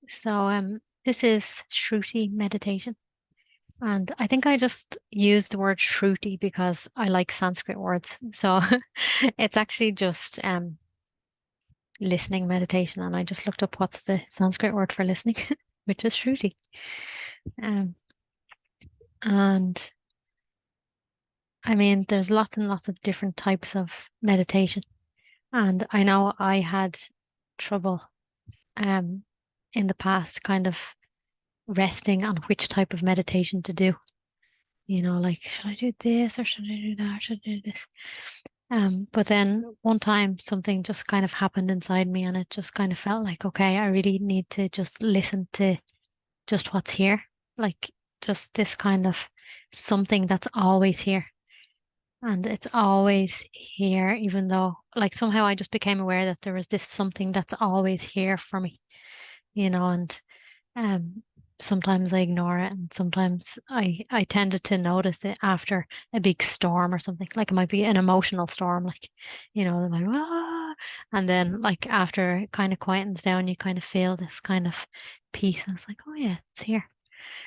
So, this is Shruti meditation. And I think I just used the word Shruti because I like Sanskrit words. So it's actually just listening meditation. And I just looked up what's the Sanskrit word for listening, which is Shruti. Um, and I mean, there's lots and lots of different types of meditation. And I know I had trouble um, in the past kind of resting on which type of meditation to do. Like, should I do this or should I do that? Or should I do this? But then one time something just kind of happened inside me and it just kind of felt like, okay, I really need to just listen to just what's here. Like just this kind of something that's always here. And it's always here, even though like somehow I just became aware that there was this something that's always here for me, and um, sometimes I ignore it, and sometimes I tended to notice it after a big storm or something. Like it might be an emotional storm, like like and then like after it kind of quietens down, you kind of feel this kind of peace. And it's like, oh yeah, it's here.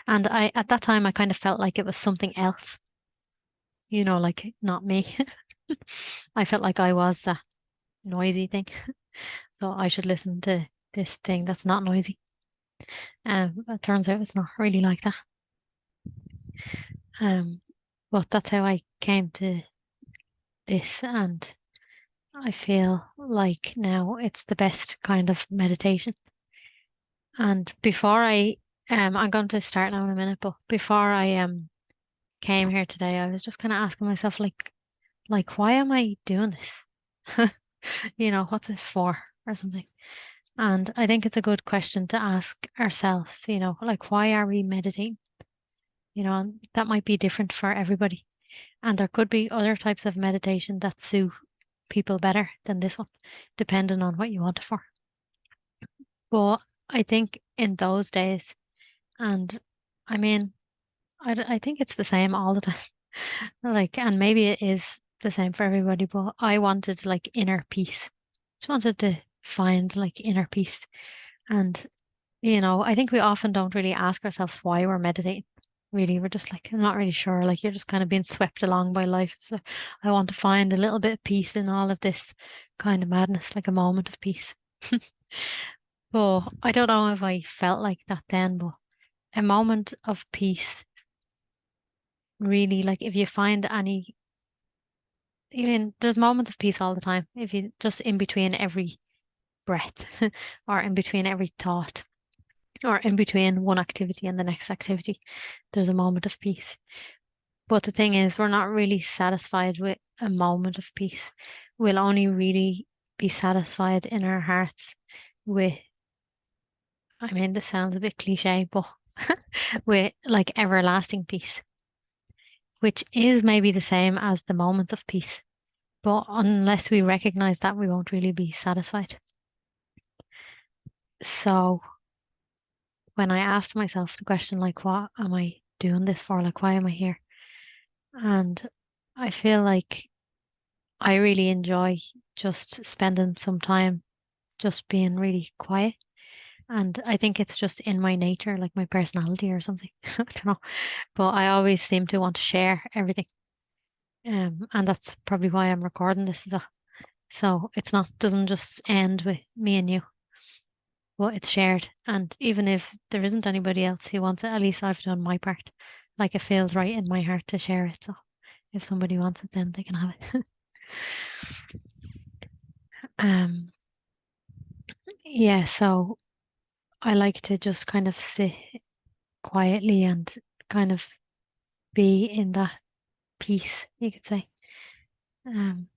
And I at that time I kind of felt like it was something else, like not me. I felt like I was that noisy thing, so I should listen to this thing that's not noisy. It turns out it's not really like that. Um, but that's how I came to this, and I feel like now it's the best kind of meditation. And I'm going to start now in a minute, but before I came here today, I was just kind of asking myself, like, why am I doing this? What's it for, or something? And I think it's a good question to ask ourselves, like, why are we meditating? And that might be different for everybody. And there could be other types of meditation that suit people better than this one, depending on what you want it for. But I think in those days, and I mean, I think it's the same all the time. Like, and maybe it is the same for everybody, but I wanted like inner peace. Just wanted to find like inner peace. And, I think we often don't really ask ourselves why we're meditating. Really, we're just like, I'm not really sure. Like, you're just kind of being swept along by life. So I want to find a little bit of peace in all of this kind of madness, like a moment of peace. But I don't know if I felt like that then, but a moment of peace, really, like if you find any, there's moments of peace all the time. If you just in between every breath or in between every thought or in between one activity and the next activity, there's a moment of peace. But the thing is, we're not really satisfied with a moment of peace. We'll only really be satisfied in our hearts with, this sounds a bit cliche, but with like everlasting peace, which is maybe the same as the moments of peace. But unless we recognize that, we won't really be satisfied. So when I asked myself the question, like, what am I doing this for? Like, why am I here? And I feel like I really enjoy just spending some time just being really quiet. And I think it's just in my nature, like my personality or something. I don't know. But I always seem to want to share everything. And that's probably why I'm recording this as well. So it's not doesn't just end with me and you, but it's shared. And even if there isn't anybody else who wants it, at least I've done my part. Like it feels right in my heart to share it. So if somebody wants it, then they can have it. um, yeah, so I like to just kind of sit quietly and kind of be in that peace, you could say. Um,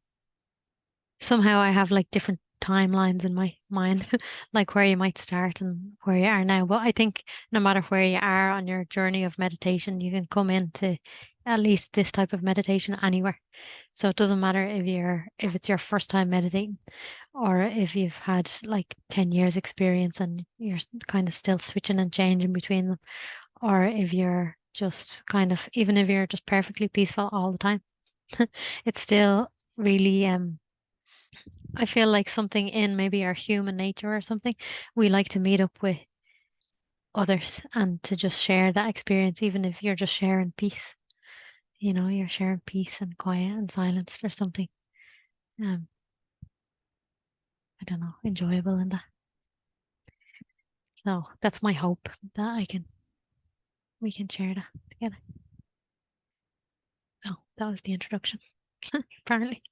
Somehow I have like different timelines in my mind, like where you might start and where you are now. But I think no matter where you are on your journey of meditation, you can come into at least this type of meditation anywhere. So it doesn't matter if it's your first time meditating or if you've had like 10 years experience and you're kind of still switching and changing between them, or if you're just kind of even if you're just perfectly peaceful all the time. It's still really I feel like something in maybe our human nature or something, we like to meet up with others and to just share that experience, even if you're just sharing peace. You're sharing peace and quiet and silence or something. Um, I don't know, enjoyable in that. So that's my hope that we can share that together. So that was the introduction, apparently.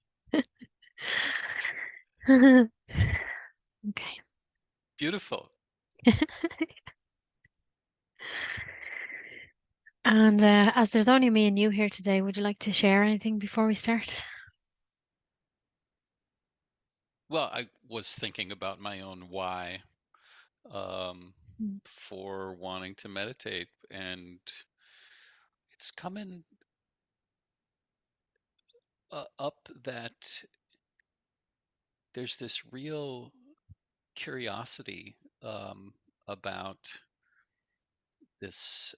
Okay. Beautiful. And as there's only me and you here today, would you like to share anything before we start? Well, I was thinking about my own why um, Mm. for wanting to meditate, and it's coming up that there's this real curiosity about this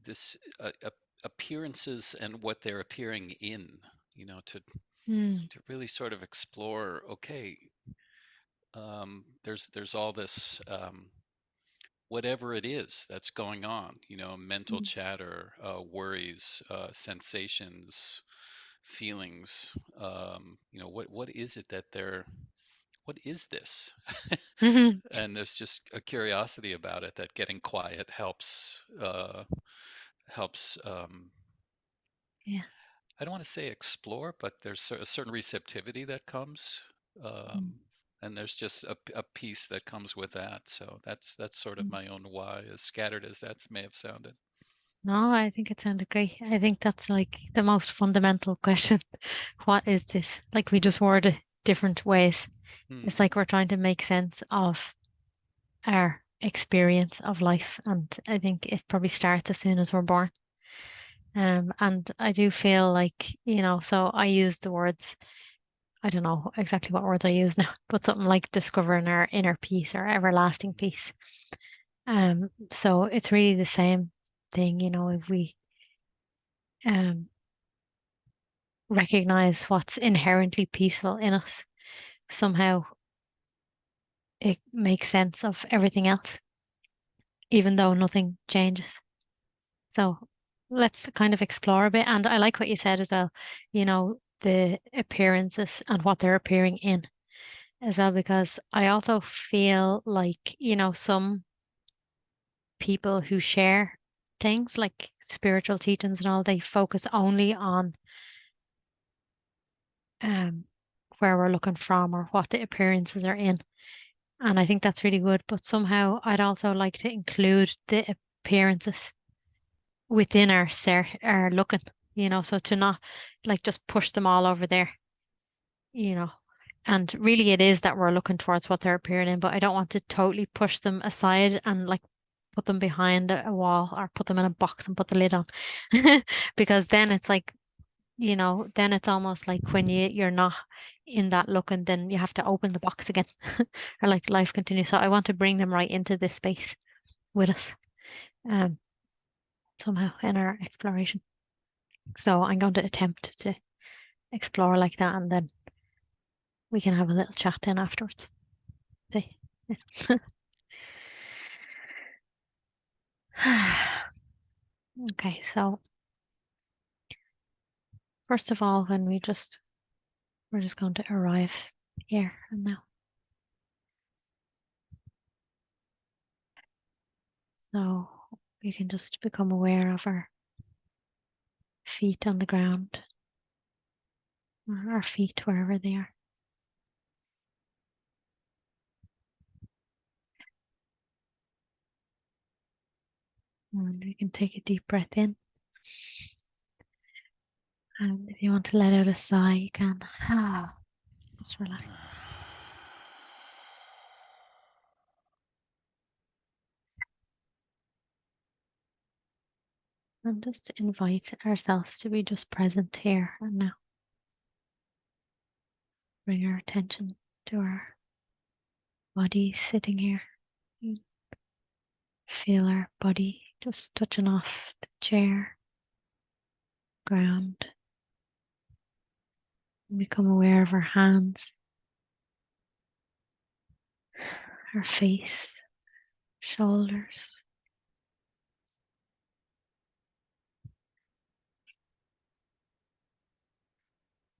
this appearances and what they're appearing in, to Mm. really sort of explore. Okay, there's all this. Whatever it is that's going on, mental Mm. chatter, worries, sensations, feelings, what is it that what is this? Mhm. And there's just a curiosity about it that getting quiet helps. Yeah. I don't want to say explore, but there's a certain receptivity that comes. Mm. Um, and there's just a piece that comes with that. So that's sort of Mm. my own why, as scattered as that may have sounded. No, I think it sounded great. I think that's like the most fundamental question. What is this? Like we just word it different ways. It's Hmm. like we're trying to make sense of our experience of life. And I think it probably starts as soon as we're born. And I do feel like, so I use the words, I don't know exactly what words I use now, but something like discovering our inner peace or everlasting peace. So it's really the same thing, if we um recognize what's inherently peaceful in us, somehow it makes sense of everything else, even though nothing changes. So let's kind of explore a bit. And I like what you said as well, the appearances and what they're appearing in as well, because I also feel like, some people who share things like spiritual teachings and all, they focus only on um where we're looking from or what the appearances are in. And I think that's really good. But somehow I'd also like to include the appearances within our looking, so to not like just push them all over there, you know. And really it is that we're looking towards what they're appearing in, but I don't want to totally push them aside and like put them behind a wall or put them in a box and put the lid on. Because then it's like, then it's almost like when you're not in that looking, then you have to open the box again. Or like life continues. So I want to bring them right into this space with us, um, somehow in our exploration. So I'm going to attempt to explore like that, and then we can have a little chat then afterwards. See? Yeah. Okay, so first of all, we're just going to arrive here and now. So we can just become aware of our feet on the ground, or our feet wherever they are. And we can take a deep breath in. And if you want to let out a sigh, you can. Just relax. And just invite ourselves to be just present here and now. Bring our attention to our body sitting here. Feel our body just touching off the chair, ground. Become aware of our hands, our face, shoulders.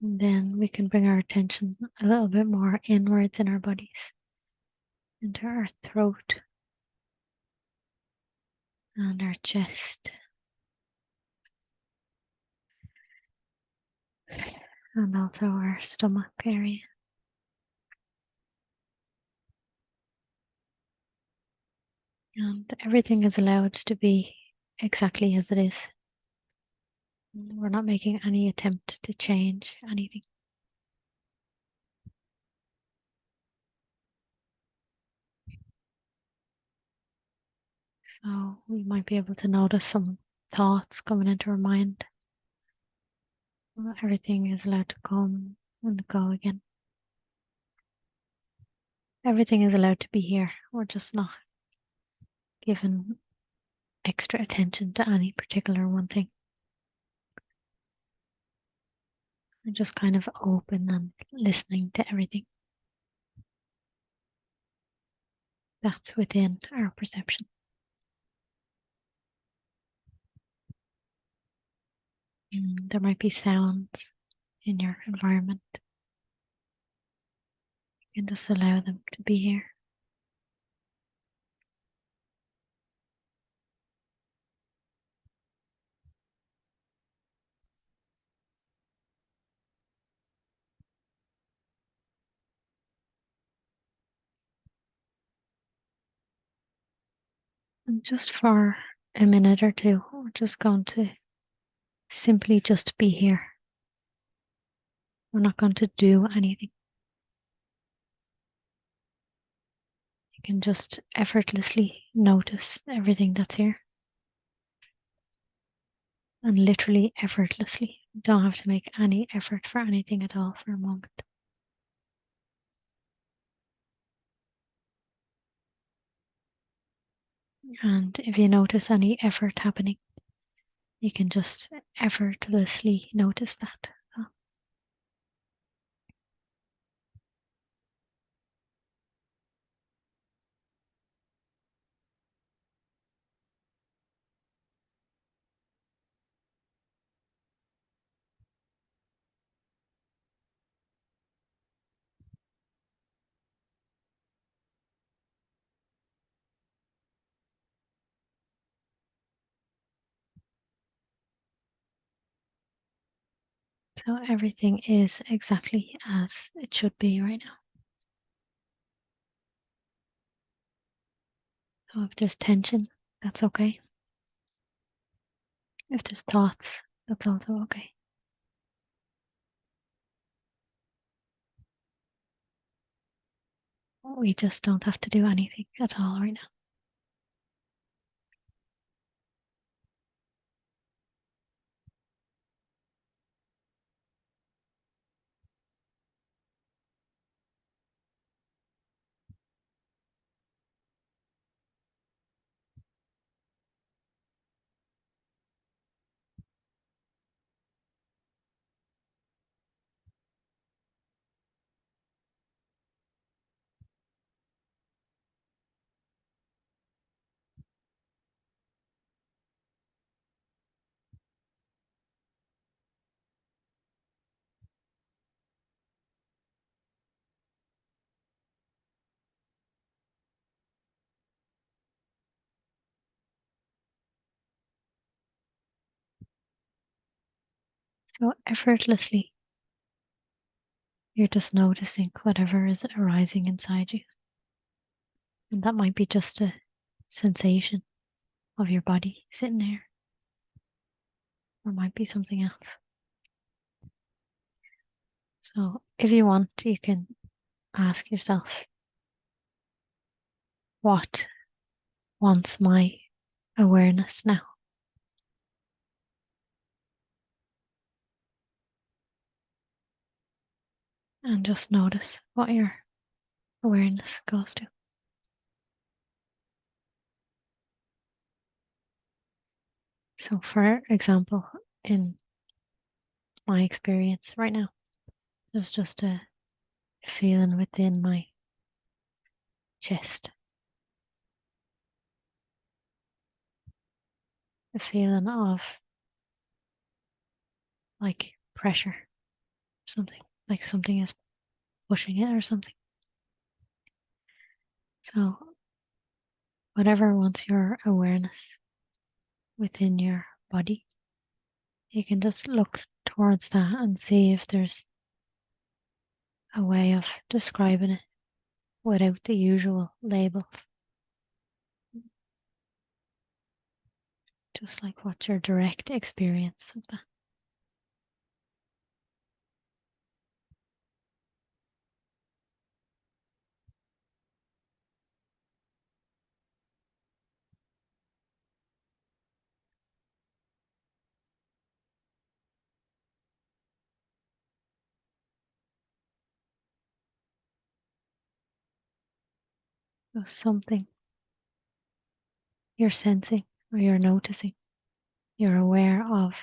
And then we can bring our attention a little bit more inwards in our bodies, into our throat and our chest, and also our stomach area. And everything is allowed to be exactly as it is. We're not making any attempt to change anything. So we might be able to notice some thoughts coming into our mind. Everything is allowed to come and go again. Everything is allowed to be here. We're just not given extra attention to any particular one thing. We're just kind of open and listening to everything that's within our perception. And there might be sounds in your environment. You can just allow them to be here. And just for a minute or two, we're just going to simply just be here. We're not going to do anything. You can just effortlessly notice everything that's here. And literally effortlessly. You don't have to make any effort for anything at all for a moment. And if you notice any effort happening, you can just effortlessly notice that. So everything is exactly as it should be right now. So if there's tension, that's okay. If there's thoughts, that's also okay. We just don't have to do anything at all right now. So effortlessly, you're just noticing whatever is arising inside you. And that might be just a sensation of your body sitting there, or it might be something else. So if you want, you can ask yourself, what wants my awareness now? And just notice what your awareness goes to. So, for example, in my experience right now, There's just a feeling within my chest, a feeling of like pressure, something like something is pushing it or something. So, whatever wants your awareness within your body, you can just look towards that and see if there's a way of describing it without the usual labels. Just like what's your direct experience of that. So something you're sensing or you're noticing, you're aware of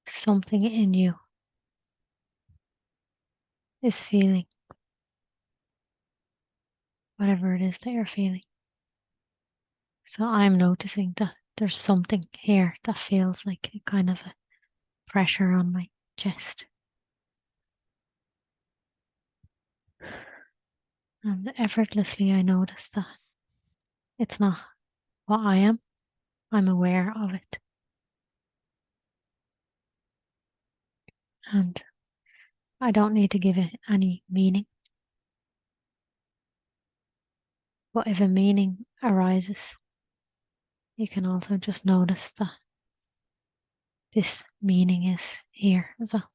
something in you is feeling whatever it is that you're feeling. So I'm noticing that there's something here that feels like a kind of a pressure on my chest. And effortlessly I notice that it's not what I am. I'm aware of it. And I don't need to give it any meaning. But if a meaning arises, you can also just notice that this meaning is here as well.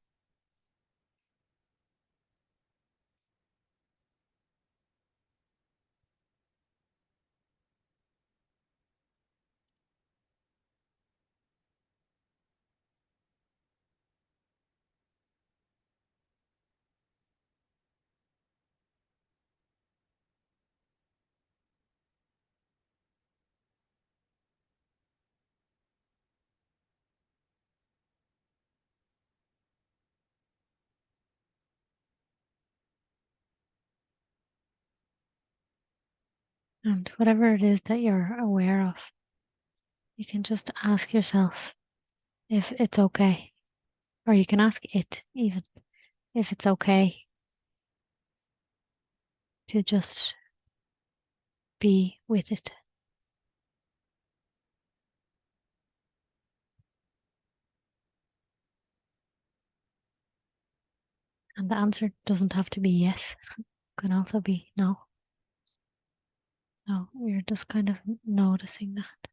And whatever it is that you're aware of, you can just ask yourself if it's okay. Or you can ask it even if it's okay to just be with it. And the answer doesn't have to be yes, it can also be no. No, you're just kind of noticing that.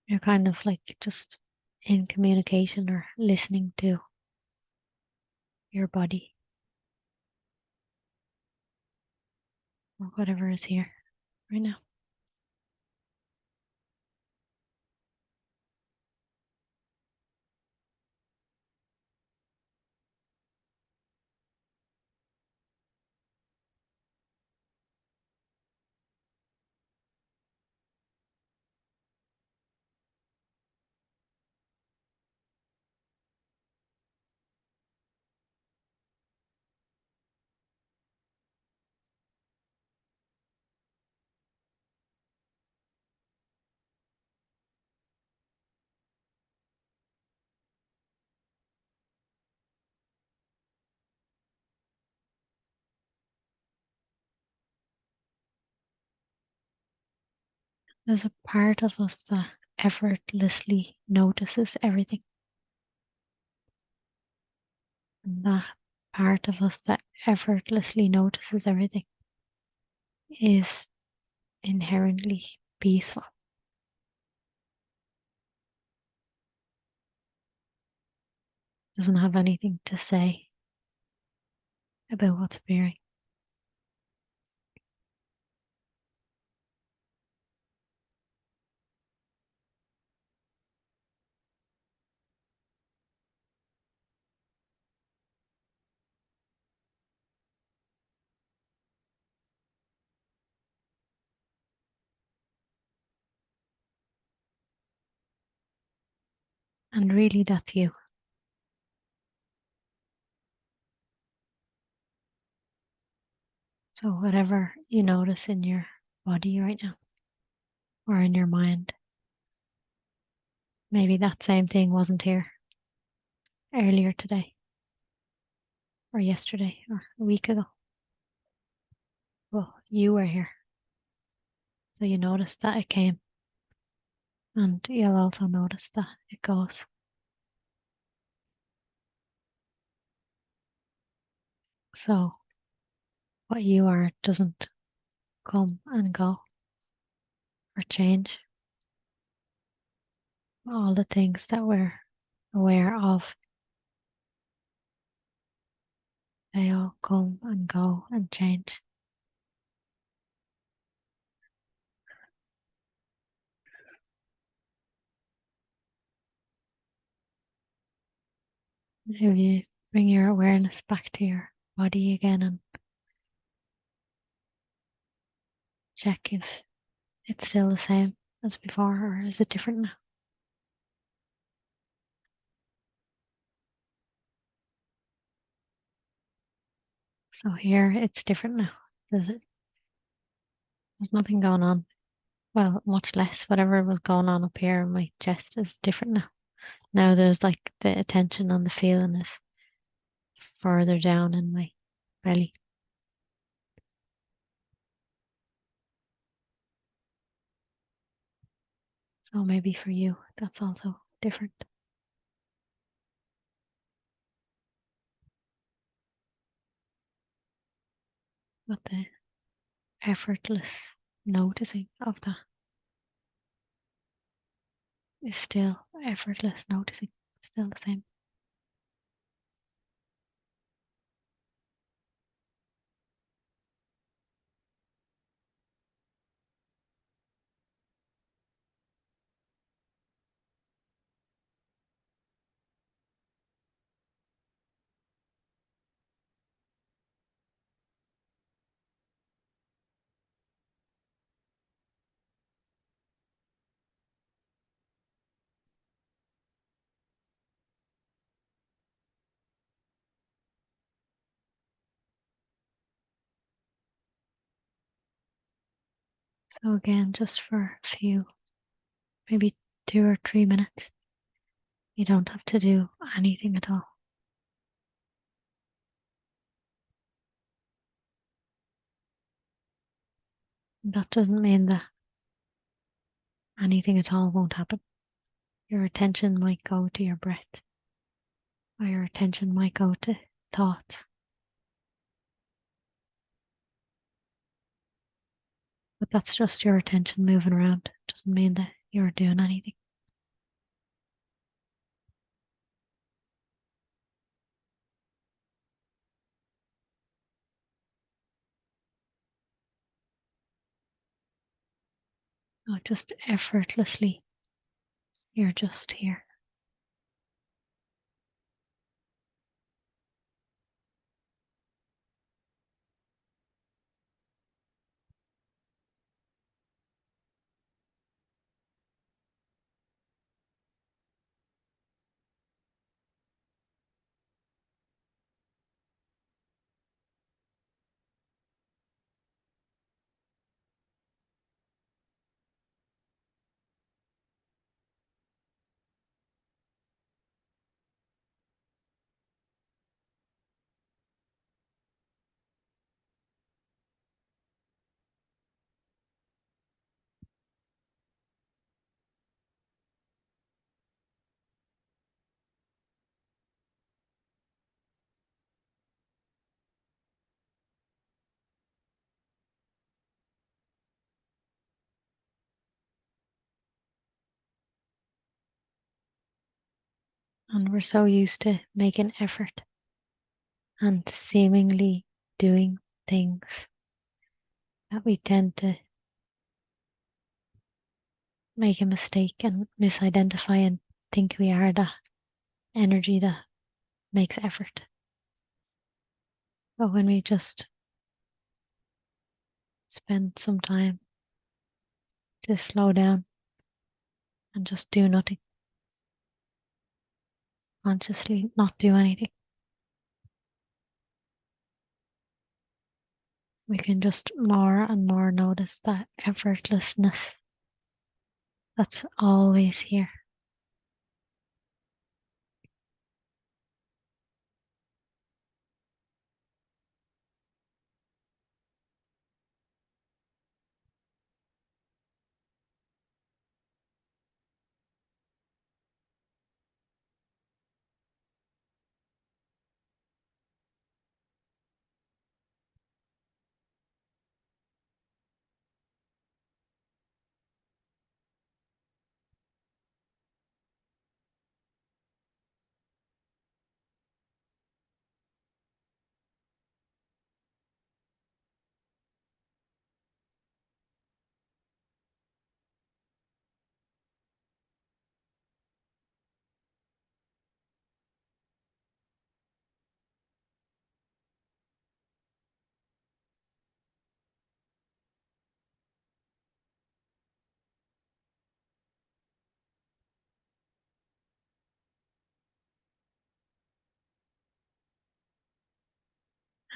You're kind of like just in communication or listening to your body or whatever is here right now. There's a part of us that effortlessly notices everything. And that part of us that effortlessly notices everything is inherently peaceful. Doesn't have anything to say about what's appearing. And really that's you. So whatever you notice in your body right now or in your mind, maybe that same thing wasn't here earlier today or yesterday or a week ago. Well, you were here. So you noticed that it came, and you'll also notice that it goes. So what you are doesn't come and go or change. All the things that we're aware of, they all come and go and change. If you bring your awareness back to your body again and check if it's still the same as before or is it different now? So here it's different now. There's nothing going on. Well, much less. Whatever was going on up here in my chest is different now. Now there's like the attention and the feeling is further down in my belly. So maybe for you, that's also different. But the effortless noticing of that is still effortless noticing, still the same. So again, just for a few, maybe 2 or 3 minutes, you don't have to do anything at all. That doesn't mean that anything at all won't happen. Your attention might go to your breath, or your attention might go to thoughts. But that's just your attention moving around. It doesn't mean that you're doing anything. No, just effortlessly, you're just here. And we're so used to making effort and seemingly doing things that we tend to make a mistake and misidentify and think we are that energy that makes effort. But when we just spend some time to slow down and just do nothing, consciously not do anything, we can just more and more notice that effortlessness that's always here.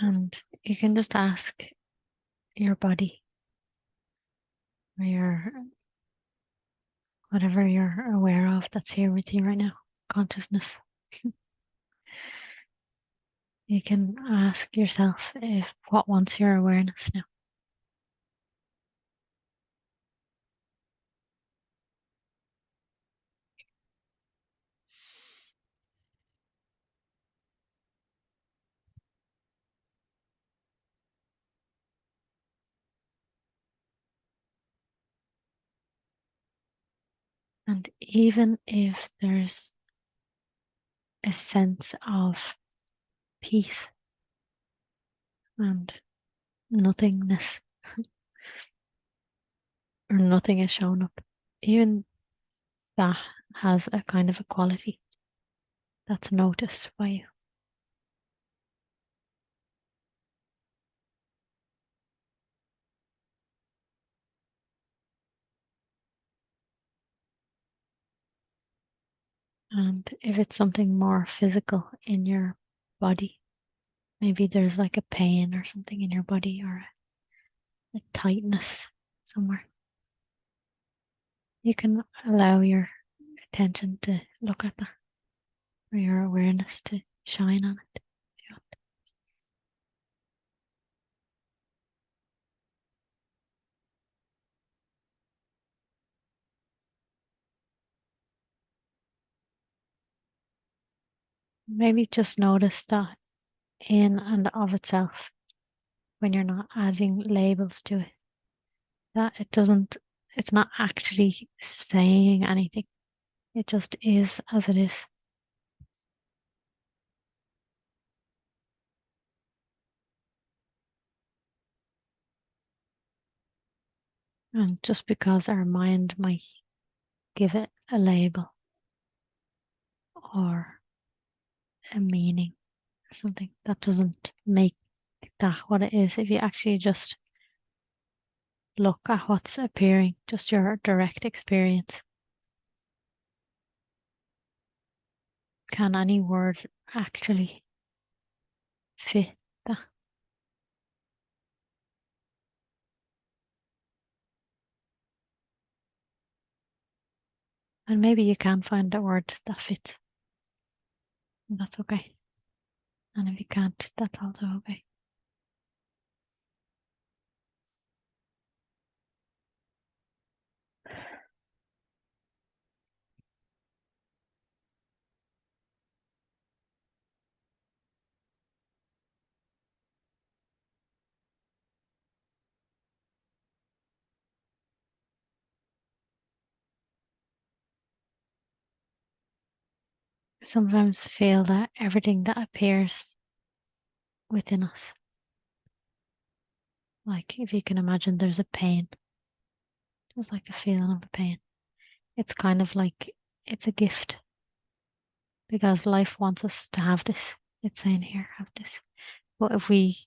And you can just ask your body or your whatever you're aware of that's here with you right now, consciousness. You can ask yourself if what wants your awareness now. And even if there's a sense of peace and nothingness, or nothing is shown up, even that has a kind of a quality that's noticed by you. And if it's something more physical in your body, maybe there's like a pain or something in your body or a tightness somewhere, you can allow your attention to look at that or your awareness to shine on it. Maybe just notice that in and of itself, when you're not adding labels to it, that it's not actually saying anything. It just is as it is. And just because our mind might give it a label or a meaning or something, that doesn't make that what it is. If you actually just look at what's appearing, just your direct experience, can any word actually fit that? And maybe you can find a word that fits, and that's okay. And if you can't, that's also okay. Sometimes feel that everything that appears within us, like if you can imagine there's a pain, there's like a feeling of a pain. It's kind of like it's a gift because life wants us to have this. It's saying, here, have this. But if we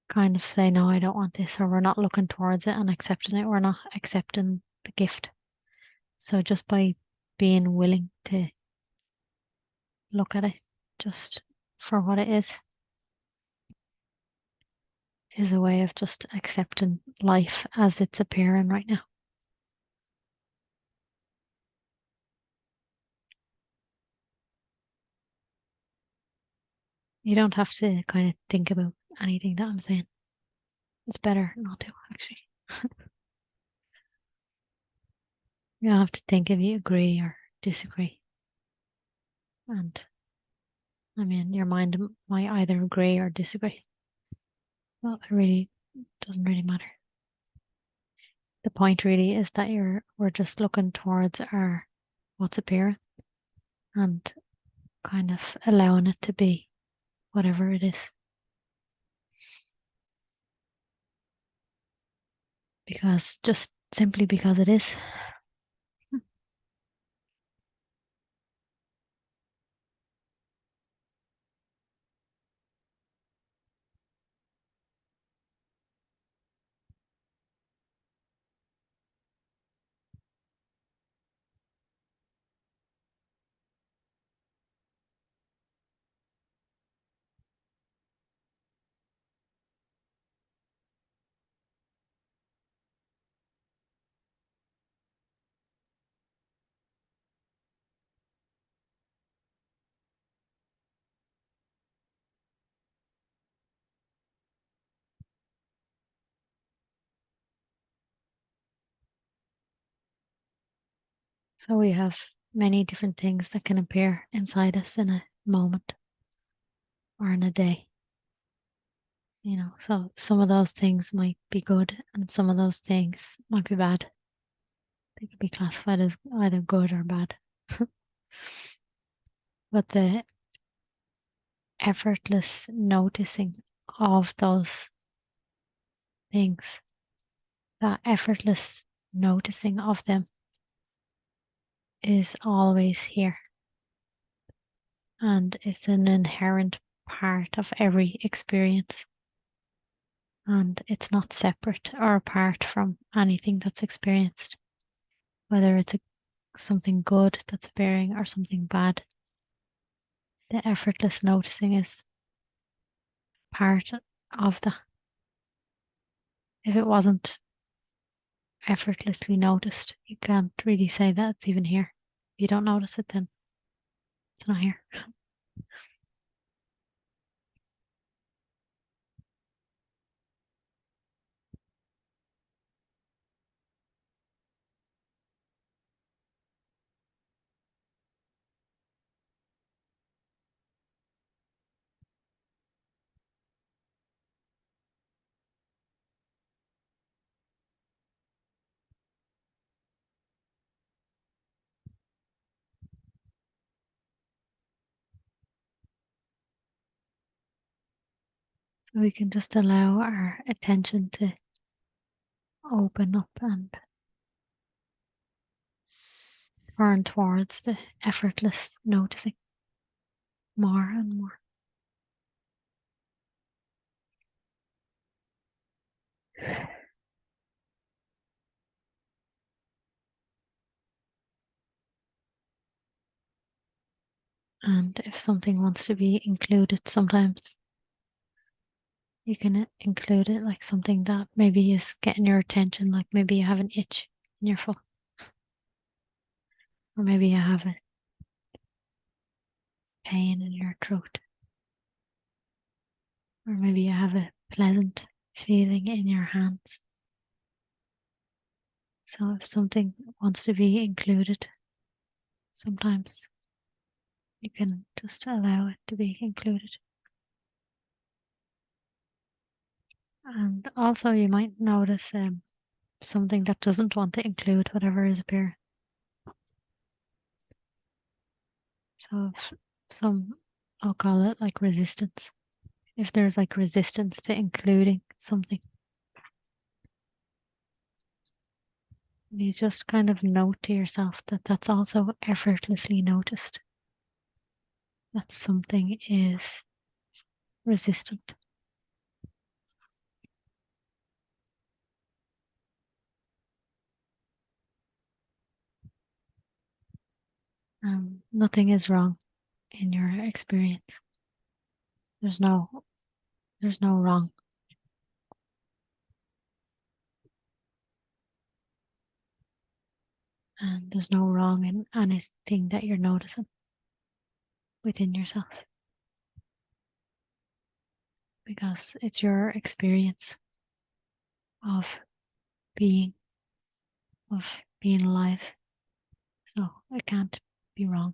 kind of say, no, I don't want this, or we're not looking towards it and accepting it, we're not accepting the gift. So just by being willing to look at it just for what it is, is a way of just accepting life as it's appearing right now. You don't have to kind of think about anything that I'm saying. It's better not to, actually. You don't have to think if you agree or disagree. And I mean, your mind might either agree or disagree. Well, it really doesn't really matter. The point really is that we're just looking towards our what's appearing and kind of allowing it to be whatever it is. Because just simply because it is. So we have many different things that can appear inside us in a moment or in a day. So some of those things might be good and some of those things might be bad. They could be classified as either good or bad. But the effortless noticing of those things, that effortless noticing of them is always here. And it's an inherent part of every experience. And it's not separate or apart from anything that's experienced, whether it's something good that's appearing or something bad. The effortless noticing is part of that. If it wasn't effortlessly noticed, you can't really say that it's even here. If you don't notice it, then it's not here. So we can just allow our attention to open up and turn towards the effortless noticing more and more. And if something wants to be included, sometimes you can include it like something that maybe is getting your attention, like maybe you have an itch in your foot, or maybe you have a pain in your throat, or maybe you have a pleasant feeling in your hands. So if something wants to be included, sometimes you can just allow it to be included. And also you might notice something that doesn't want to include whatever is appearing. So I'll call it like resistance. If there's like resistance to including something, you just kind of note to yourself that that's also effortlessly noticed. That something is resistant. Nothing is wrong in your experience. There's no wrong. And there's no wrong in anything that you're noticing within yourself because it's your experience of being, of being alive. So it can't be wrong.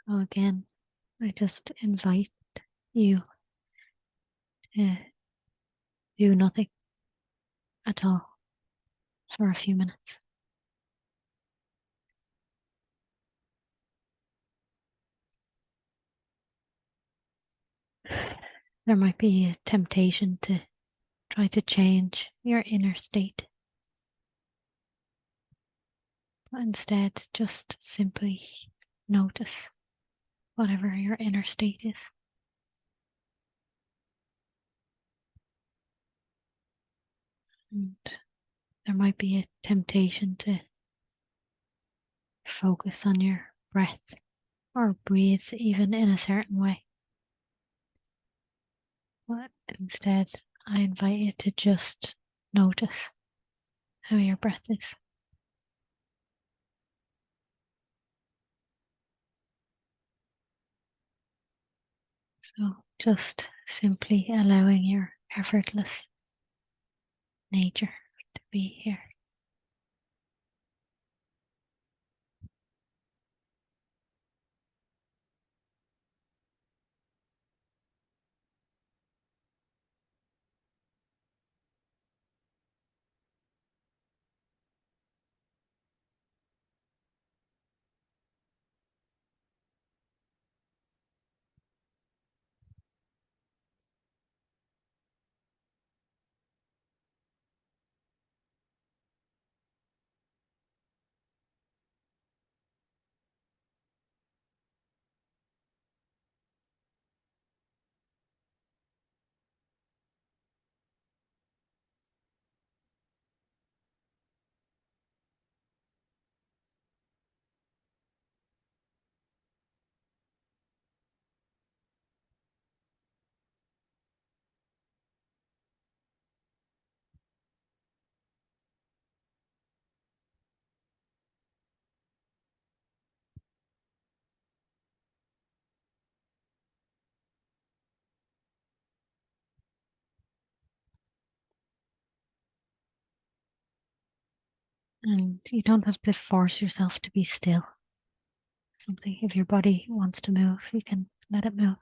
So again, I just invite you to do nothing at all for a few minutes. There might be a temptation to try to change your inner state, but instead just simply notice whatever your inner state is. And there might be a temptation to focus on your breath or breathe even in a certain way. But instead, I invite you to just notice how your breath is. So just simply allowing your effortless nature to be here. And you don't have to force yourself to be still. Something, if your body wants to move, you can let it move.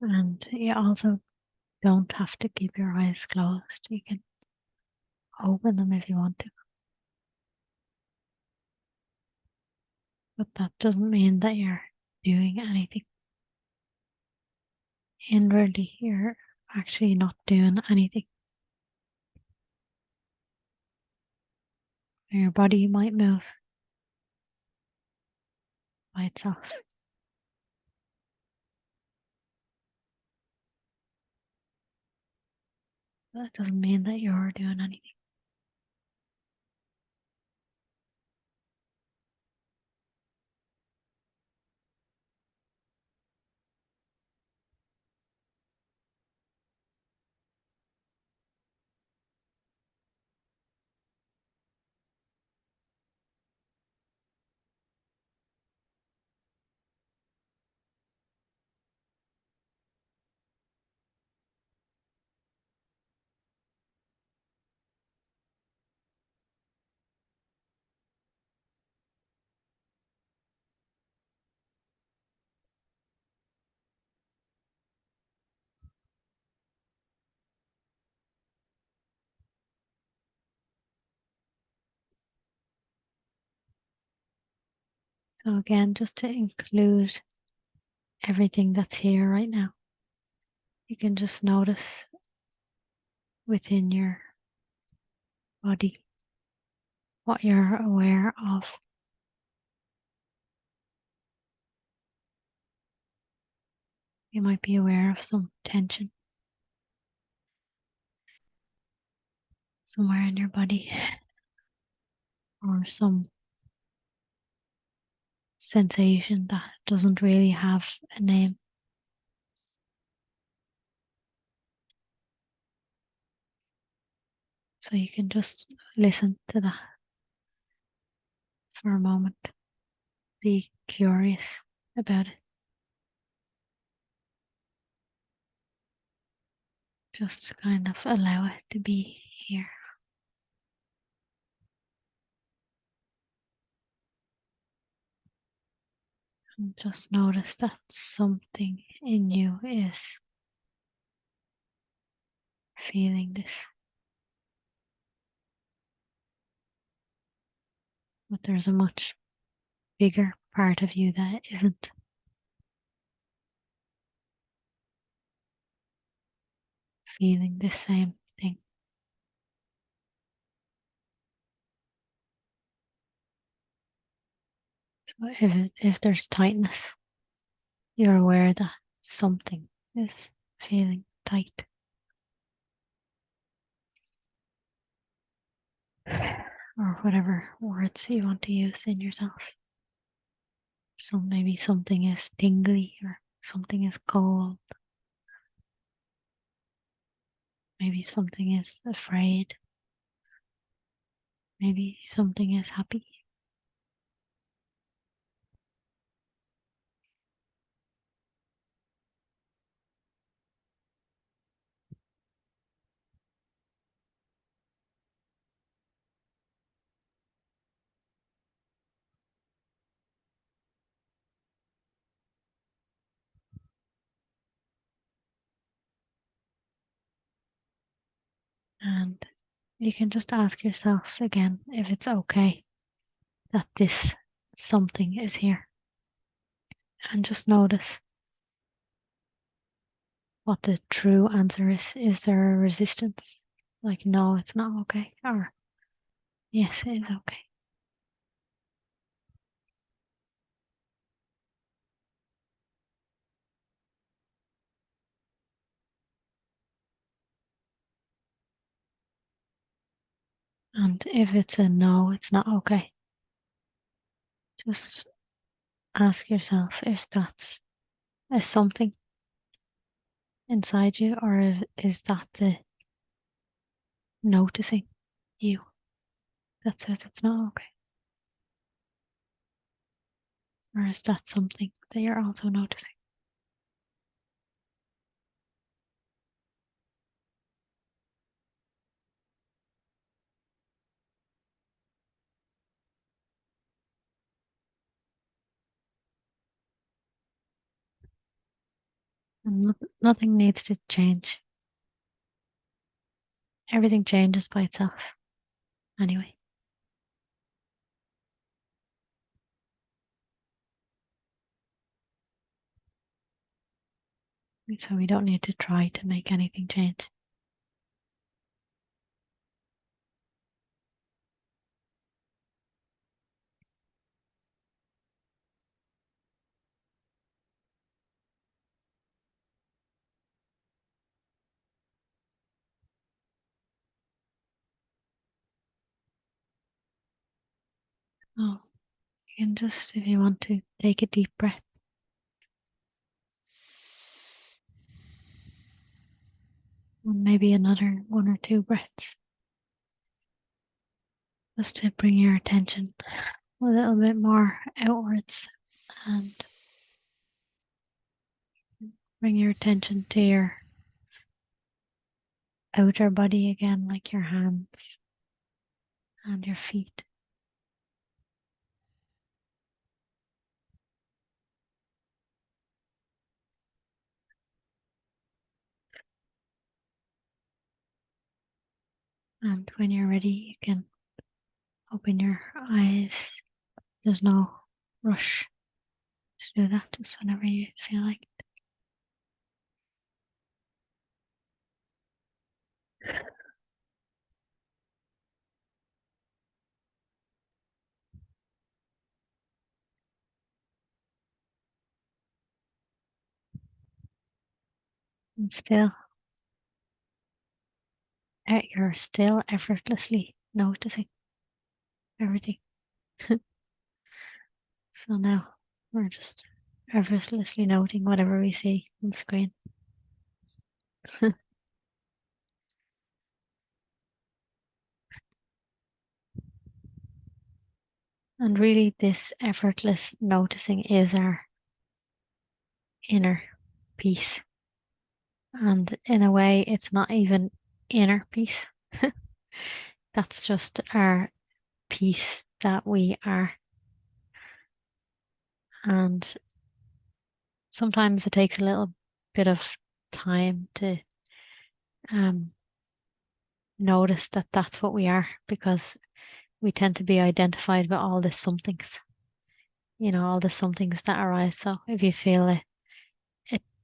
And you also don't have to keep your eyes closed. You can open them if you want to. But that doesn't mean that you're doing anything. Inwardly, you're actually not doing anything. Your body might move by itself. That doesn't mean that you're doing anything. So again, just to include everything that's here right now, you can just notice within your body, what you're aware of. You might be aware of some tension somewhere in your body, or some sensation that doesn't really have a name. So you can just listen to that for a moment. Be curious about it. Just kind of allow it to be here. And just notice that something in you is feeling this. But there's a much bigger part of you that isn't. Feeling the same thing. So if there's tightness, you're aware that something is feeling tight. Or whatever words you want to use in yourself. So maybe something is tingly or something is cold. Maybe something is afraid. Maybe something is happy. And you can just ask yourself again if it's okay that this something is here. And just notice what the true answer is. Is there a resistance? Like, no, it's not okay. Or, yes, it is okay. And if it's a no, it's not okay. Just ask yourself if that's a something inside you, or is that the noticing you that says it's not okay? Or is that something that you're also noticing? And nothing needs to change. Everything changes by itself anyway. So we don't need to try to make anything change. Oh, you can just, if you want to, take a deep breath. And maybe another one or two breaths. Just to bring your attention a little bit more outwards and bring your attention to your outer body again, like your hands and your feet. And when you're ready, you can open your eyes. There's no rush to do that, just whenever you feel like it. And still, you're still effortlessly noticing everything. So now we're just effortlessly noting whatever we see on screen. And really, this effortless noticing is our inner peace. And in a way, it's not even inner peace. That's just our peace that we are. And sometimes it takes a little bit of time to um, notice that that's what we are because we tend to be identified with all the somethings, all the somethings that arise. So if you feel a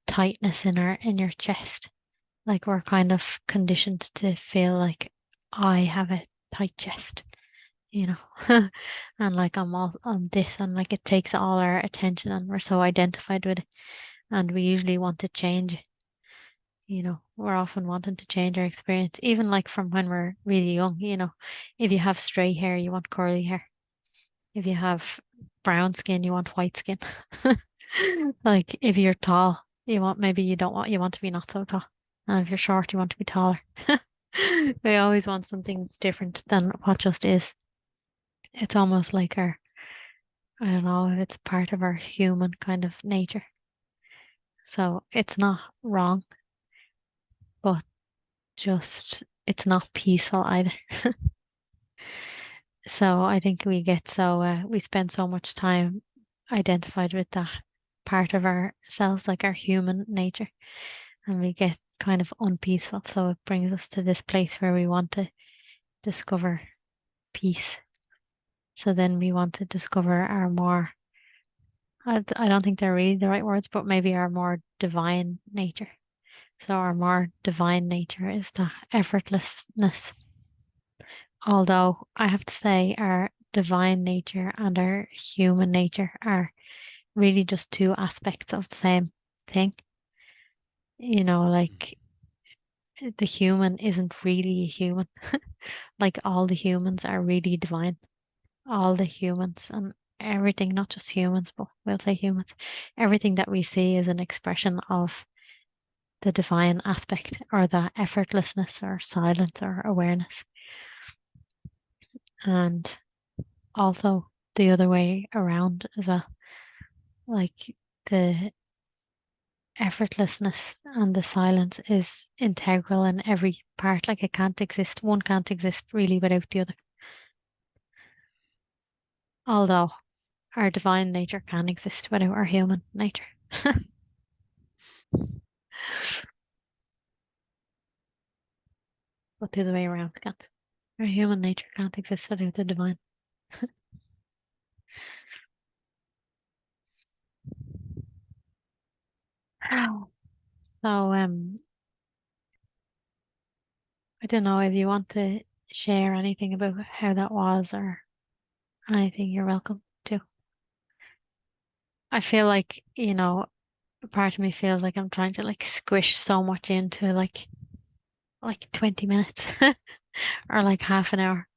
tightness in your chest, like we're kind of conditioned to feel like I have a tight chest, you know, and like I'm all on this, and like it takes all our attention, and we're so identified with it, and we usually want to change. We're often wanting to change our experience, even like from when we're really young. If you have straight hair, you want curly hair. If you have brown skin, you want white skin. Like if you're tall, you want to be not so tall. And if you're short, you want to be taller. We always want something different than what just is. It's almost like I don't know if it's part of our human kind of nature. So it's not wrong, but just it's not peaceful either. So I think we spend so much time identified with that part of ourselves, like our human nature, and we get kind of unpeaceful. So it brings us to this place where we want to discover peace. So then we want to discover our more, I don't think they're really the right words, but maybe our more divine nature. So our more divine nature is the effortlessness. Although I have to say, our divine nature and our human nature are really just two aspects of the same thing. Like the human isn't really a human. Like all the humans are really divine. All the humans and everything, not just humans, but we'll say humans. Everything that we see is an expression of the divine aspect or the effortlessness or silence or awareness. And also the other way around as well. Like the effortlessness and the silence is integral in every part. Like one can't exist really without the other. Although our divine nature can exist without our human nature. But the other way around can't. Our human nature can't exist without the divine. So I don't know if you want to share anything about how that was or anything, you're welcome to. I feel like, part of me feels like I'm trying to like squish so much into like 20 minutes or like half an hour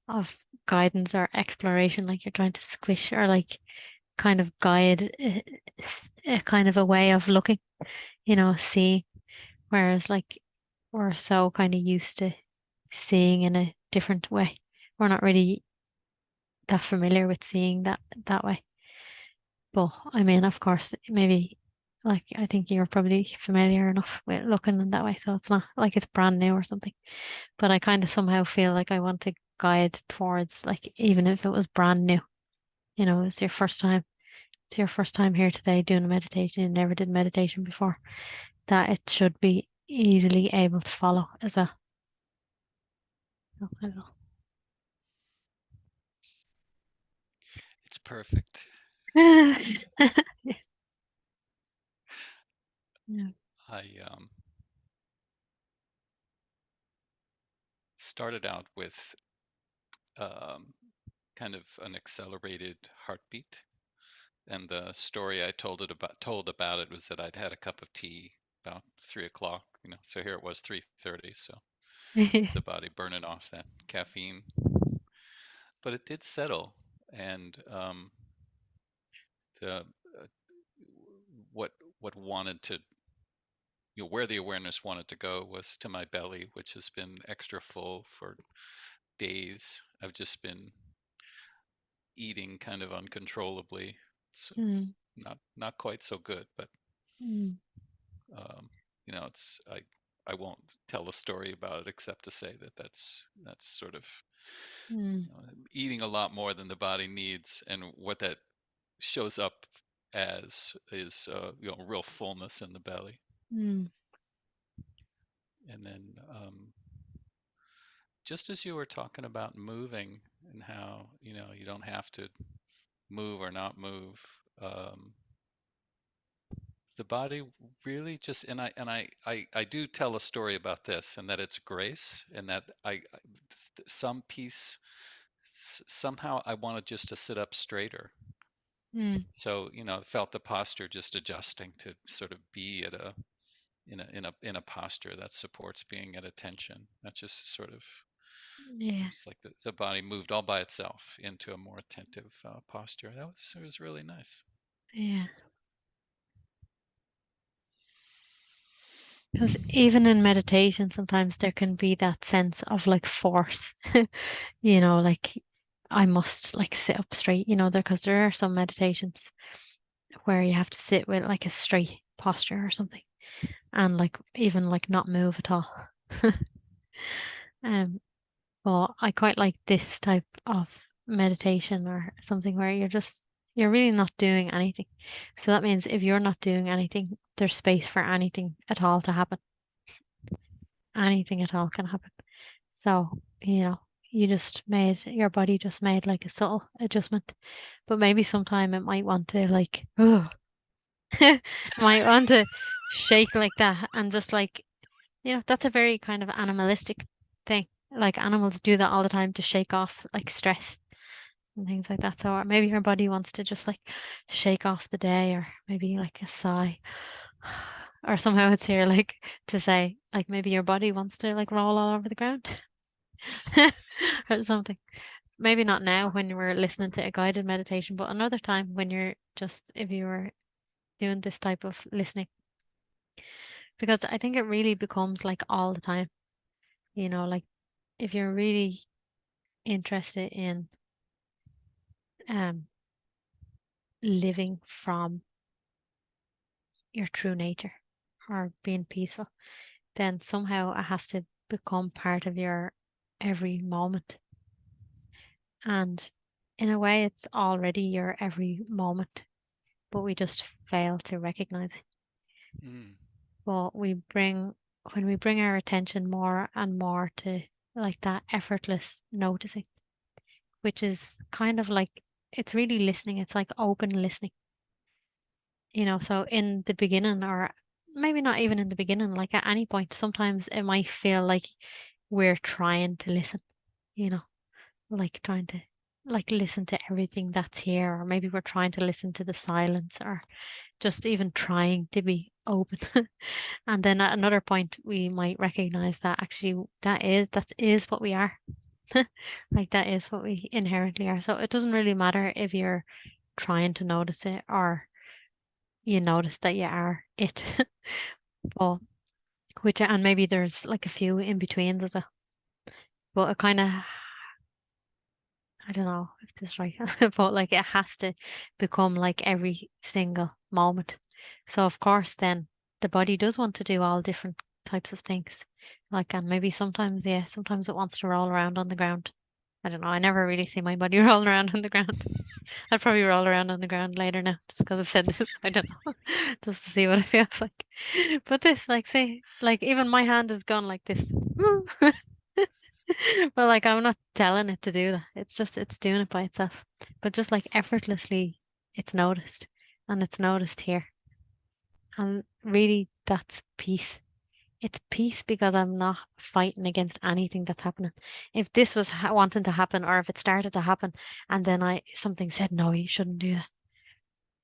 of guidance or exploration, like you're trying to squish or like kind of guide a kind of a way of looking, see. Whereas like we're so kind of used to seeing in a different way. We're not really that familiar with seeing that way. But I mean, of course, maybe like I think you're probably familiar enough with looking in that way, so it's not like it's brand new or something. But I kind of somehow feel like I want to guide towards like even if it was brand new, it's your first time. It's your first time here today doing a meditation. You never did meditation before. That it should be easily able to follow as well. So, I don't It's perfect. know. Yeah. I started out with um, kind of an accelerated heartbeat, and the story I told about it was that I'd had a cup of tea about 3 o'clock, so here it was 3:30, so it's the body burning off that caffeine. But it did settle, and the what what wanted to where the awareness wanted to go was to my belly, which has been extra full for days. I've just been eating kind of uncontrollably. It's Mm, not quite so good, but mm, um, it's I won't tell a story about it except to say that that's sort of mm, eating a lot more than the body needs, and what that shows up as is real fullness in the belly. mm, And then just as you were talking about moving and how you don't have to move or not move, um, the body really just, and I do tell a story about this, and that it's grace, and that some piece somehow I wanted just to sit up straighter. mm. So felt the posture just adjusting to sort of be at a in a posture that supports being at attention. That just sort of, Yeah, it's like the body moved all by itself into a more attentive posture. It was really nice. yeah. Because even in meditation, sometimes there can be that sense of like force, like I must like sit up straight, because there are some meditations where you have to sit with like a straight posture or something and like even like not move at all. Um, but I quite like this type of meditation or something where you're really not doing anything. So that means if you're not doing anything, there's space for anything at all to happen. Anything at all can happen. So, your body just made like a subtle adjustment. But maybe sometime it might want to like, oh, might want to shake like that and just like, that's a very kind of animalistic thing. Like animals do that all the time to shake off like stress and things like that. So maybe your body wants to just like shake off the day or maybe like a sigh. Or somehow it's here like to say like maybe your body wants to like roll all over the ground or something. Maybe not now when we're listening to a guided meditation, but another time when if you were doing this type of listening, because I think it really becomes like all the time, like if you're really interested in um living from your true nature or being peaceful, then somehow it has to become part of your every moment. And in a way, it's already your every moment, but we just fail to recognize it. Mm, But when we bring our attention more and more to like that effortless noticing, which is kind of like it's really listening, it's like open listening, so in the beginning, or maybe not even in the beginning, like at any point, sometimes it might feel like we're trying to listen, you know, like trying to like listen to everything that's here, or maybe we're trying to listen to the silence, or just even trying to be open. And then at another point, we might recognize that actually that is what we are. Like that is what we inherently are. So it doesn't really matter if you're trying to notice it or you notice that you are it. But and maybe there's like a few in between as well. But it kind of I don't know if this is right, but like it has to become like every single moment. So of course, then the body does want to do all different types of things. Like, and maybe sometimes, yeah, sometimes it wants to roll around on the ground. I don't know. I never really see my body rolling around on the ground. I'd probably roll around on the ground later now, just because I've said this. I don't know, just to see what it feels like. But this, like, say, like even my hand is gone like this. But like I'm not telling it to do that. It's doing it by itself. But just like effortlessly it's noticed. And it's noticed here. And really that's peace. It's peace because I'm not fighting against anything that's happening. If this was wanting to happen or if it started to happen and then I something said no, you shouldn't do that.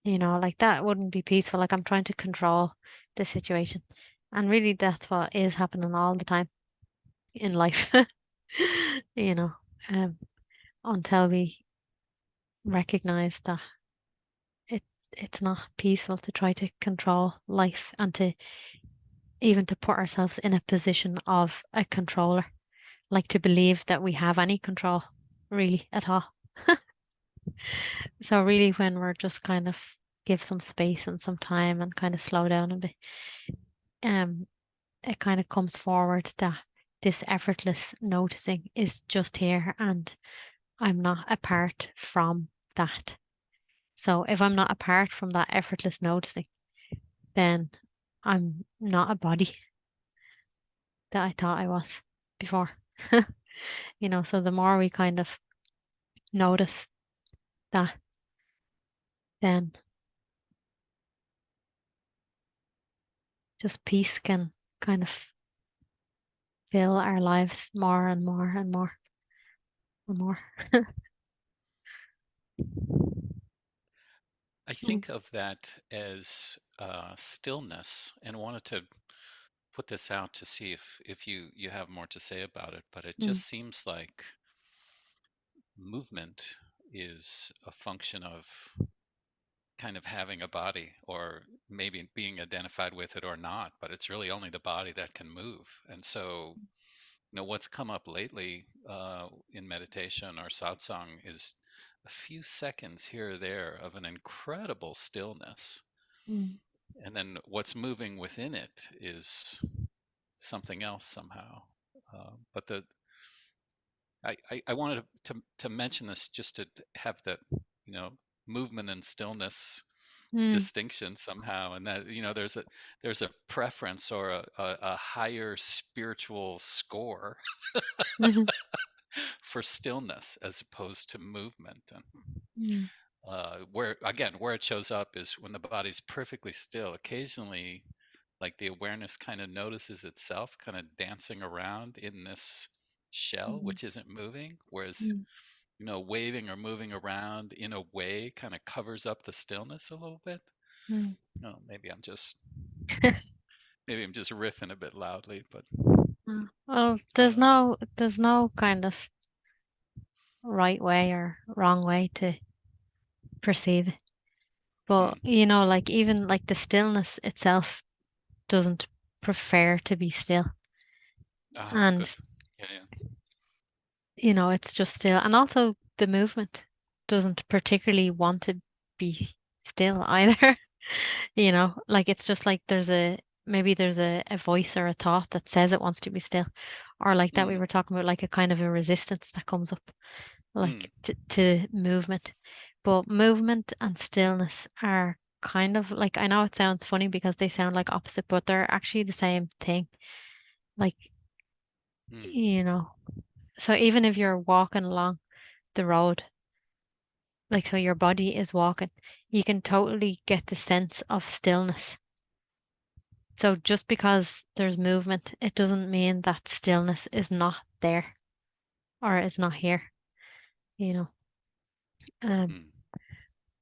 Like that wouldn't be peaceful. Like I'm trying to control the situation. And really that's what is happening all the time in life. You know, um, until we recognize that it it's not peaceful to try to control life and to even to put ourselves in a position of a controller, like to believe that we have any control really at all. So really when we're just kind of give some space and some time and kind of slow down a bit, um, it kind of comes forward that this effortless noticing is just here and I'm not apart from that. So if I'm not apart from that effortless noticing, then I'm not a body that I thought I was before. So the more we kind of notice that, then just peace can kind of fill our lives more and more and more and more. I Mm, think of that as stillness, and wanted to put this out to see if you have more to say about it. But it mm, just seems like movement is a function of kind of having a body, or maybe being identified with it or not, but it's really only the body that can move. And so, what's come up lately in meditation or satsang is a few seconds here or there of an incredible stillness. mm, And then what's moving within it is something else somehow. But I wanted to mention this just to have that, you know, movement and stillness mm, distinction somehow, and that, there's a preference or a higher spiritual score mhm, for stillness as opposed to movement. And mm, where it shows up is when the body's perfectly still. Occasionally, like, the awareness kind of notices itself kind of dancing around in this shell mm, which isn't moving, whereas, mm, waving or moving around in a way kind of covers up the stillness a little bit. mm. Oh, maybe I'm just riffing a bit loudly, but Well, there's uh, no there's no kind of right way or wrong way to perceive it. But mm, like even like the stillness itself doesn't prefer to be still. good. And Yeah, yeah. it's just still. And also the movement doesn't particularly want to be still either. Like it's just like maybe there's a voice or a thought that says it wants to be still. Or like that we Mm, were talking about, like a kind of a resistance that comes up, mm, like to movement. But movement and stillness are kind of like, I know it sounds funny because they sound like opposite, but they're actually the same thing. Like, mm, you know, so even if you're walking along the road, like so your body is walking, you can totally get the sense of stillness. So just because there's movement, it doesn't mean that stillness is not there or is not here, you know. Um, mm,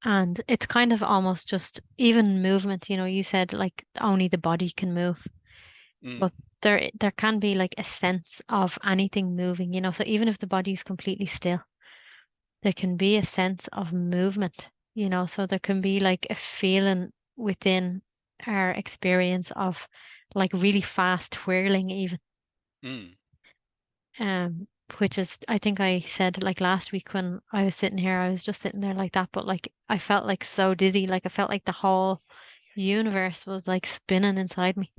and it's kind of almost just even movement, you said like only the body can move, mm, but there can be like a sense of anything moving, so even if the body is completely still, there can be a sense of movement, so there can be like a feeling within our experience of like really fast whirling even. mm, Um, which is, I think I said like last week when I was sitting here, I was just sitting there like that, but like I felt like so dizzy, like I felt like the whole universe was like spinning inside me.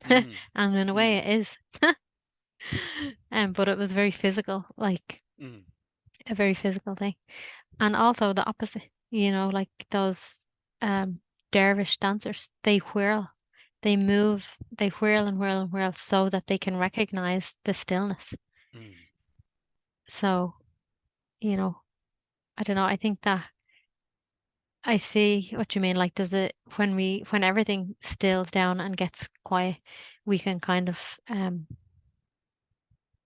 mm, And in a way mm, it is. But it was very physical, like mm, a very physical thing. And also the opposite, like those um dervish dancers, they whirl, they move, they whirl and whirl and whirl so that they can recognize the stillness. mm, So, you know, I don't know, I think that I see what you mean. Like when everything stills down and gets quiet, we can kind of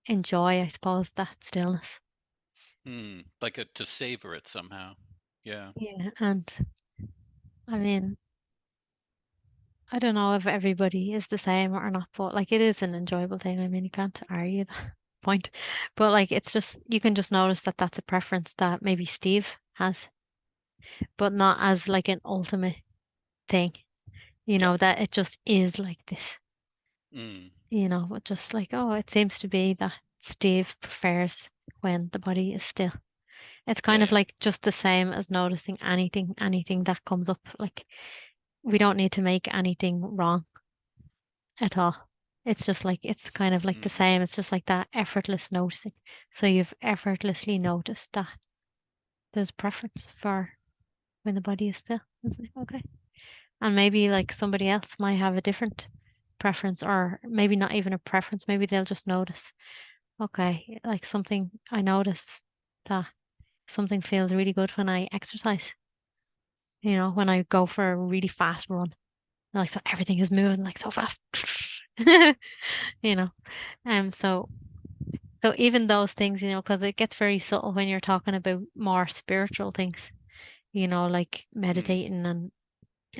enjoy, I suppose, that stillness. like to savor it somehow. Yeah. Yeah. And I mean, I don't know if everybody is the same or not, but like it is an enjoyable thing. I mean, you can't argue the point, but like it's just you can just notice that that's a preference that maybe Steve has, but not as like an ultimate thing. Yep. That it just is like this. Mm. But just like, oh, it seems to be that Steve prefers when the body is still. It's Yeah, kind of yeah. like just the same as noticing anything that comes up. Like we don't need to make anything wrong at all. It's just like it's kind of like the Mm. same. It's just like that effortless noticing. So you've effortlessly noticed that there's preference for when the body is still. It's like, okay. And maybe like somebody else might have a different preference, or maybe not even a preference. Maybe they'll just notice, okay, like something I notice that something feels really good when I exercise, when I go for a really fast run. Like so everything is moving like so fast. you know. So even those things, because it gets very subtle when you're talking about more spiritual things, like Mm. meditating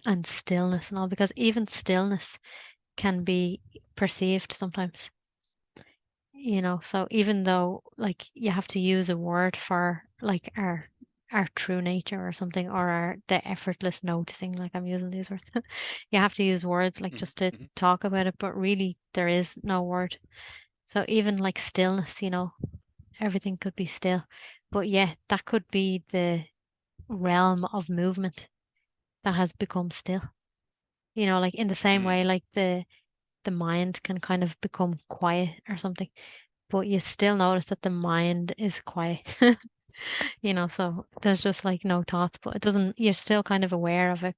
and stillness and all, because even stillness can be perceived sometimes. So even though like you have to use a word for like our true nature or something, or the effortless noticing, like I'm using these words, you have to use words like Mm. just to Mm. talk about it, but really there is no word. So even like stillness, everything could be still, but yeah, that could be the realm of movement that has become still. Like in the same way, Mm. like the mind can kind of become quiet or something, but you still notice that the mind is quiet. So there's just like no thoughts, but it doesn't, you're still kind of aware of it.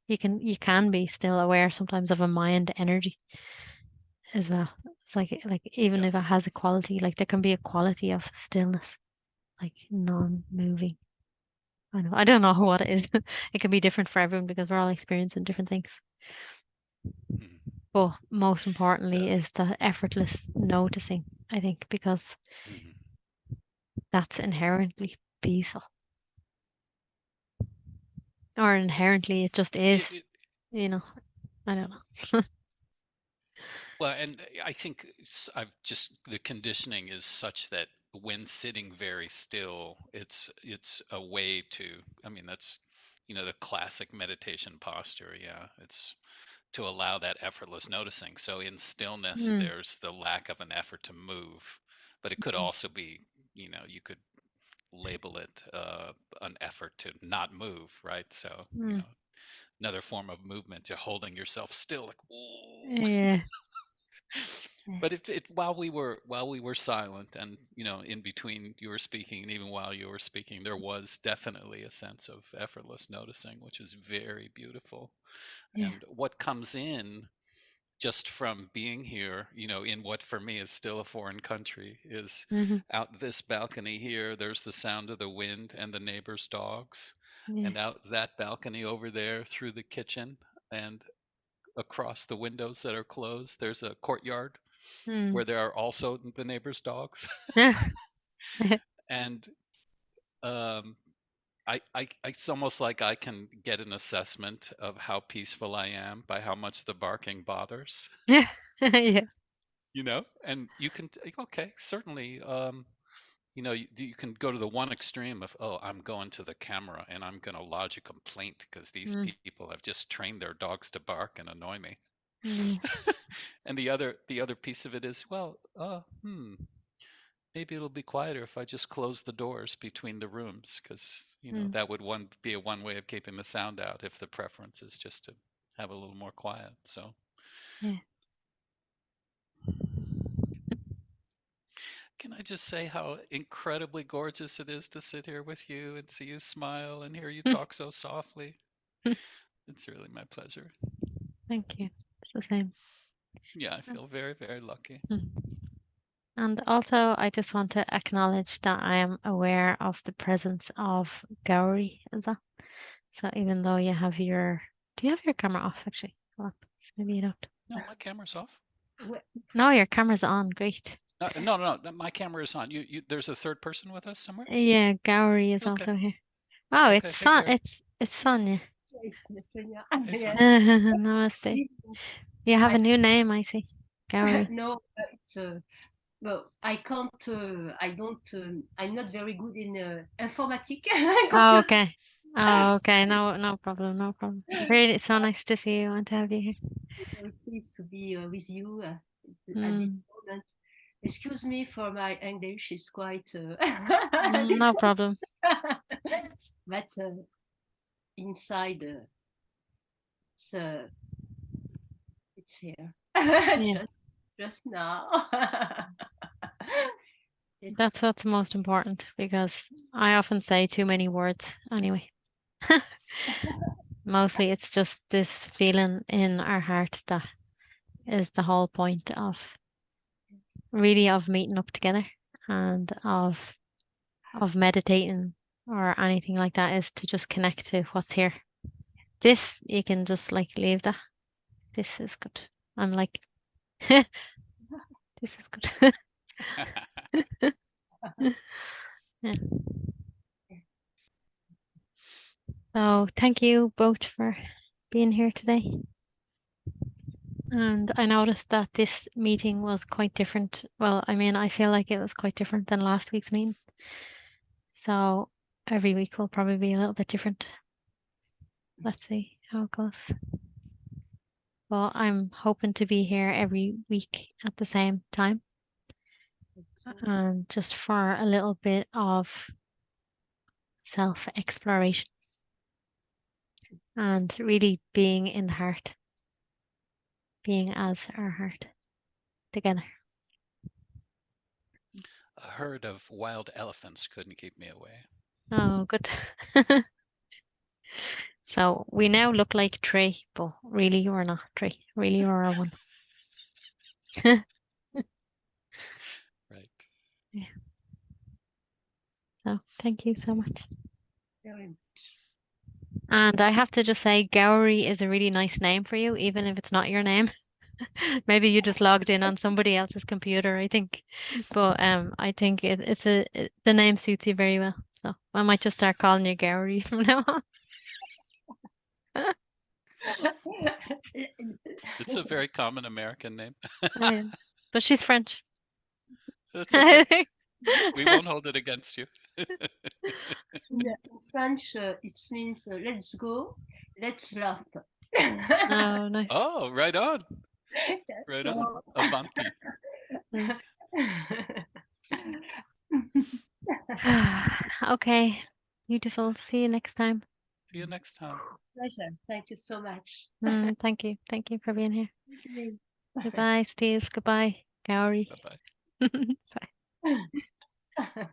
You can be still aware sometimes of a mind energy as well. It's like even Yep. if it has a quality, like there can be a quality of stillness, like non-moving. I don't know what it is. It can be different for everyone because we're all experiencing different things. Mm. But most importantly Yeah. is the effortless noticing, I think, because Mm. that's inherently peaceful. Or inherently it just It, is, it you know. I don't know. Well, and I think I've just the conditioning is such that when sitting very still, it's a way to. I mean, that's the classic meditation posture. Yeah, it's to allow that effortless noticing. So in stillness, Mm, there's the lack of an effort to move, but it could mm, also be, you could label it an effort to not move, right? So, mm. another form of movement, you're holding yourself still, like, ooh. Yeah. But while we were silent, and in between you were speaking, and even while you were speaking, there was definitely a sense of effortless noticing, which is very beautiful. Yeah. And what comes in just from being here, in what for me is still a foreign country, is Hmm. out this balcony here, there's the sound of the wind and the neighbors' dogs. Yeah. And out that balcony over there through the kitchen and across the windows that are closed, there's a courtyard Mm. where there are also the neighbors' dogs. And um, it's almost like I can get an assessment of how peaceful I am by how much the barking bothers, Yeah. Yeah. and you can, okay, certainly, you can go to the one extreme of, oh, I'm going to the camera and I'm going to lodge a complaint because these Mm. people have just trained their dogs to bark and annoy me. Yeah. And the other piece of it is, well, maybe it'll be quieter if I just close the doors between the rooms, because Mm. that would be a one way of keeping the sound out if the preference is just to have a little more quiet. So Yeah. can I just say how incredibly gorgeous it is to sit here with you and see you smile and hear you talk so softly? It's really my pleasure. Thank you. It's the same. Yeah, I feel very, very lucky. Mm. And also, I just want to acknowledge that I am aware of the presence of Gauri as well. So even though do you have your camera off actually? Hold on. Maybe you don't. No, my camera's off. No, your camera's on. Great. No, no, no, my camera is on. There's a third person with us somewhere? Yeah, Gauri is Okay. also here. Oh, Okay. Hey, Gary. It's Sonia. It's Lithuania. Hey, Yes. Sonia. Namaste. You have a new name, I see. Gowrie. No, it's well, I can't. I don't. I'm not very good in informatique. Oh, okay. Oh, okay. No, no problem. No problem. Very so nice to see you and to have you here. Very pleased to be with you at this Mm, moment. Excuse me for my English; it's quite. no problem. But inside, it's here. Yeah, just now. that's what's most important because I often say too many words anyway. Mostly it's just this feeling in our heart that is the whole point of really of meeting up together and of meditating or anything like that is to just connect to what's here. This you can just like leave that. This is good. I'm like this is good. Yeah. So thank you both for being here today. And I noticed that this meeting was quite different. Well, I mean, I feel like it was quite different than last week's meeting. So every week will probably be a little bit different. Let's see how it goes. Well, I'm hoping to be here every week at the same time. And just for a little bit of self exploration and really being in the heart, being as our heart together. A herd of wild elephants couldn't keep me away. Oh, good. So we now look like three, but really we're not three. Really we're a one. Right. Yeah. So thank you so much. Very And I have to just say, Gowrie is a really nice name for you, even if it's not your name. Maybe you just logged in on somebody else's computer, I think. But I think the name suits you very well. So I might just start calling you Gowrie from now on. It's a very common American name. Yeah. But she's French. That's okay. We won't hold it against you. in French, it means let's go, let's laugh. Oh, nice. Oh, right on. Right on. So, Avanti. Okay. Beautiful. See you next time. See you next time. Pleasure. Thank you so much. Thank you. Thank you for being here. Thank Goodbye, Steve. Goodbye, Gowrie. Bye bye. Bye. you.